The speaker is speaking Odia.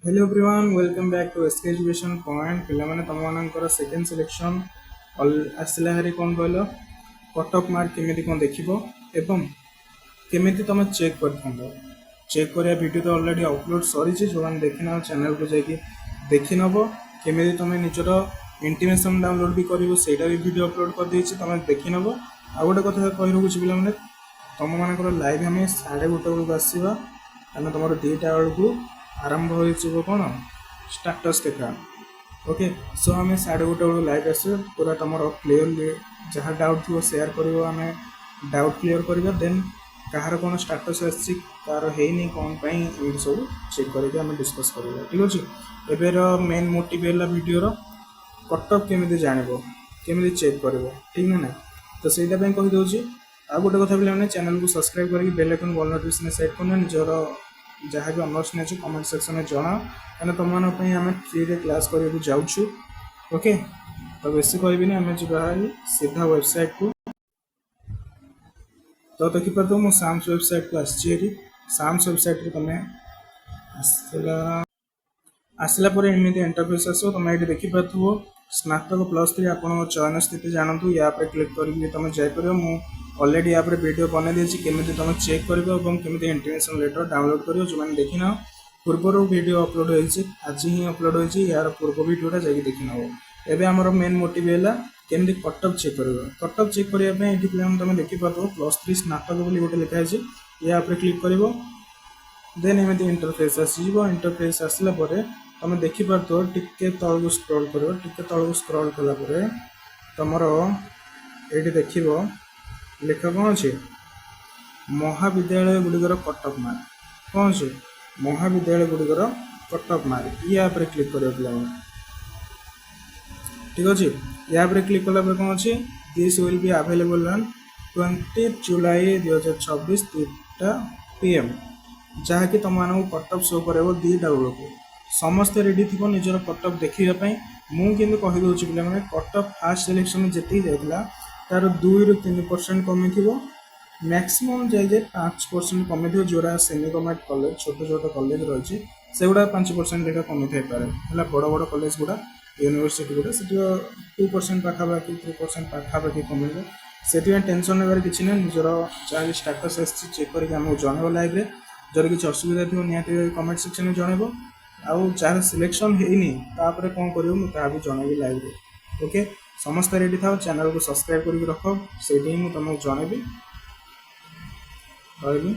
Hello everyone, welcome back to SK Education Point. ପିଲାମାନେ ତମମାନଙ୍କର ସେକେଣ୍ଡ ସିଲେକ୍ସନ୍ ଆସିଲା ହାରି କ'ଣ କହିଲ କଟ୍ ଅଫ୍ ମାର୍କ କେମିତି କ'ଣ ଦେଖିବ ଏବଂ କେମିତି ତମେ ଚେକ୍ କରିଥାନ୍ତ। ଚେକ୍ କରିବା ଭିଡ଼ିଓ ତ ଅଲରେଡ଼ି ଅପଲୋଡ଼ ସରିଛି। ଯେଉଁମାନେ ଦେଖିନାହ ଚ୍ୟାନେଲକୁ ଯାଇକି ଦେଖିନେବ। କେମିତି ତମେ ନିଜର ଇଣ୍ଟିମେସନ୍ ଡାଉନଲୋଡ଼ ବି କରିବ ସେଇଟା ବି ଭିଡ଼ିଓ ଅପଲୋଡ଼ କରିଦେଇଛି, ତମେ ଦେଖିନେବ। ଆଉ ଗୋଟେ କଥା କହି ରଖୁଛି ପିଲାମାନେ, ତମମାନଙ୍କର ଲାଇଭ୍ ଆମେ 1:30 ବେଳକୁ ଆସିବା, କାରଣ ତମର 2ଟା ବେଳକୁ ଆରମ୍ଭ ହୋଇଯିବ କ'ଣ ଷ୍ଟାଟସ୍ ଦେଖା। ଓକେ, ସୋ ଆମେ 1:30 ବେଳକୁ ଲାଇଭ୍ ଆସିବା। ପୁରା ତୁମର କ୍ଲିଅରଲି ଯାହା ଡାଉଟ୍ ଥିବ ସେୟାର କରିବ, ଆମେ ଡାଉଟ୍ କ୍ଲିଅର କରିବା। ଦେନ୍ କାହାର କ'ଣ ଷ୍ଟାଟସ୍ ଆସିଛି, କାହାର ହେଇନି, କ'ଣ ପାଇଁ, ଏମିତି ସବୁ ଚେକ୍ କରିକି ଆମେ ଡିସ୍କସ୍ କରିବା। ଠିକ୍ ଅଛି। ଏବେର ମେନ୍ ମୋଟିଭ୍ ହେଲା ଭିଡ଼ିଓର କଟ୍ ଅଫ୍ କେମିତି ଜାଣିବ, କେମିତି ଚେକ୍ କରିବ, ଠିକ୍ ନା ନାହିଁ। ତ ସେଇଟା ପାଇଁ କହିଦେଉଛି। ଆଉ ଗୋଟେ କଥା ପିଲାମାନେ, ଚ୍ୟାନେଲକୁ ସବସ୍କ୍ରାଇବ୍ କରିକି bell icon all notification set କରୁନ। ନିଜର ଯାହା ବି ଅନର୍ସ ନେଇଛୁ କମେଣ୍ଟ ସେକ୍ସନରେ ଜଣାଅ, କାରଣ ତୁମମାନଙ୍କ ପାଇଁ ଆମେ ଫ୍ରିରେ କ୍ଲାସ୍ କରିବାକୁ ଯାଉଛୁ। ଓକେ, ତ ବେଶୀ କହିବିନି, ଆମେ ଯିବା ସିଧା ୱେବସାଇଟ୍କୁ। ତ ଦେଖିପାରୁଥିବ ମୁଁ ସାମ୍ସ ୱେବସାଇଟ୍କୁ ଆସିଛି ଏଠି। ସାମ୍ସ ୱେବସାଇଟ୍ରେ ତୁମେ ଆସିଲା ପରେ ଏମିତି ଇଣ୍ଟରଫେସ୍ ଆସିବ। ତୁମେ ଏଠି ଦେଖିପାରୁଥିବ ସ୍ନାତକ +3 ଆପଣଙ୍କ ଚୟନ ସ୍ଥିତି ଜାଣନ୍ତୁ। ୟା ଉପରେ କ୍ଲିକ୍ କରିକି ତୁମେ ଯାଇପାରିବ। ମୁଁ ଅଲରେଡ଼ି ୟା ଉପରେ ଭିଡ଼ିଓ ବନେଇ ଦେଇଛି, କେମିତି ତୁମେ ଚେକ୍ କରିବ ଏବଂ କେମିତି ଇଣ୍ଟିମେସନ୍ ଲେଟର୍ ଡାଉନଲୋଡ଼ କରିବ। ଯେଉଁମାନେ ଦେଖିନାହ, ପୂର୍ବରୁ ଭିଡ଼ିଓ ଅପଲୋଡ଼ ହୋଇଛି, ଆଜି ହିଁ ଅପଲୋଡ଼ ହୋଇଛି। ୟାର ପୂର୍ବ ଭିଡ଼ିଓଟା ଯାଇକି ଦେଖିନେବ। ଏବେ ଆମର ମେନ୍ ମୋଟିଭ୍ ହେଲା କେମିତି କଟ୍ ଅଫ୍ ଚେକ୍ କରିବ। କଟ୍ ଅଫ୍ ଚେକ୍ କରିବା ପାଇଁ ଏଠି ପିଲାମାନେ ତୁମେ ଦେଖିପାରୁଥିବ +3 ସ୍ନାତକ ବୋଲି ଗୋଟେ ଲେଖା ହେଇଛି। ୟା ଉପରେ କ୍ଲିକ୍ କରିବ। ଦେନ୍ ଏମିତି ଇଣ୍ଟରଫେସ୍ ଆସିଯିବ। ଇଣ୍ଟରଫେସ୍ ଆସିଲା ପରେ ତୁମେ ଦେଖିପାରୁଥିବ, ଟିକେ ତଳକୁ ସ୍କ୍ରଲ୍ କରିବ। ଟିକେ ତଳକୁ ସ୍କ୍ରଲ୍ କଲା ପରେ ତୁମର ଏଇଠି ଦେଖିବ ଲେଖା କ'ଣ ଅଛି, ମହାବିଦ୍ୟାଳୟ ଗୁଡ଼ିକର କଟ୍ ଅଫ୍ ମାର୍କ। କ'ଣ ଅଛି, ମହାବିଦ୍ୟାଳୟ ଗୁଡ଼ିକର କଟ୍ ଅଫ୍ ମାର୍କ। ୟା ଉପରେ କ୍ଲିକ୍ କରିବ ପିଲାମାନେ। ଠିକ୍ ଅଛି। ୟା ଉପରେ କ୍ଲିକ୍ କଲା ପରେ କ'ଣ ଅଛି, this will be available on 20 July 2026 3ଟା PM, ଯାହାକି ତୁମମାନଙ୍କୁ କଟ୍ ଅଫ୍ ଶୋ କରାଇବ 2ଟା ବେଳକୁ। ସମସ୍ତେ ରେଡ଼ି ଥିବ ନିଜର କଟ୍ ଅଫ୍ ଦେଖିବା ପାଇଁ। ମୁଁ କିନ୍ତୁ କହିଦେଉଛି ପିଲାମାନେ, କଟ୍ ଅଫ୍ ଫାର୍ଷ୍ଟ ସିଲେକ୍ସନ୍ ଯେତିକି ଯାଇଥିଲା ତା'ର 2ରୁ 3% କମିଥିବ। ମ୍ୟାକ୍ସିମମ୍ ଯାଇ 5% କମିଥିବ। ଯେଉଁଟା ସେମି ଗଭର୍ଣ୍ଣମେଣ୍ଟ କଲେଜ, ଛୋଟ ଛୋଟ କଲେଜ ରହିଛି, ସେଗୁଡ଼ା 5% ଲେଖା କମିଥାଇପାରେ। ହେଲା, ବଡ଼ ବଡ଼ କଲେଜ ଗୁଡ଼ା, ୟୁନିଭର୍ସିଟି ଗୁଡ଼ା, ସେଠି 2% ପାଖାପାଖି, 3% ପାଖାପାଖି କମିବ। ସେଥିପାଇଁ ଟେନସନ୍ ନେବାର କିଛି ନାହିଁ। ନିଜର ଯାହା ବି ଷ୍ଟାଟସ୍ ଆସିଛି ଚେକ୍ କରିକି ଆମକୁ ଜଣାଇବ ଲାଇଭ୍ରେ। ଯଦି କିଛି ଅସୁବିଧା ଥିବ ନିହାତି କମେଣ୍ଟ ସେକ୍ସନରେ ଜଣାଇବ। ଆଉ ଯାହାର ସିଲେକ୍ସନ୍ ହେଇନି ତାପରେ କ'ଣ କରିବ ମୁଁ ତାହା ବି ଜଣାଇବି ଲାଇଭ୍ରେ। ଓକେ, ସମସ୍ତେ ରେଡ଼ି ଥାଅ, ଚ୍ୟାନେଲକୁ ସବସ୍କ୍ରାଇବ୍ କରିକି ରଖ, ସେଇଠି ହିଁ ମୁଁ ତୁମକୁ ଜଣାଇବି। ରହିଲି।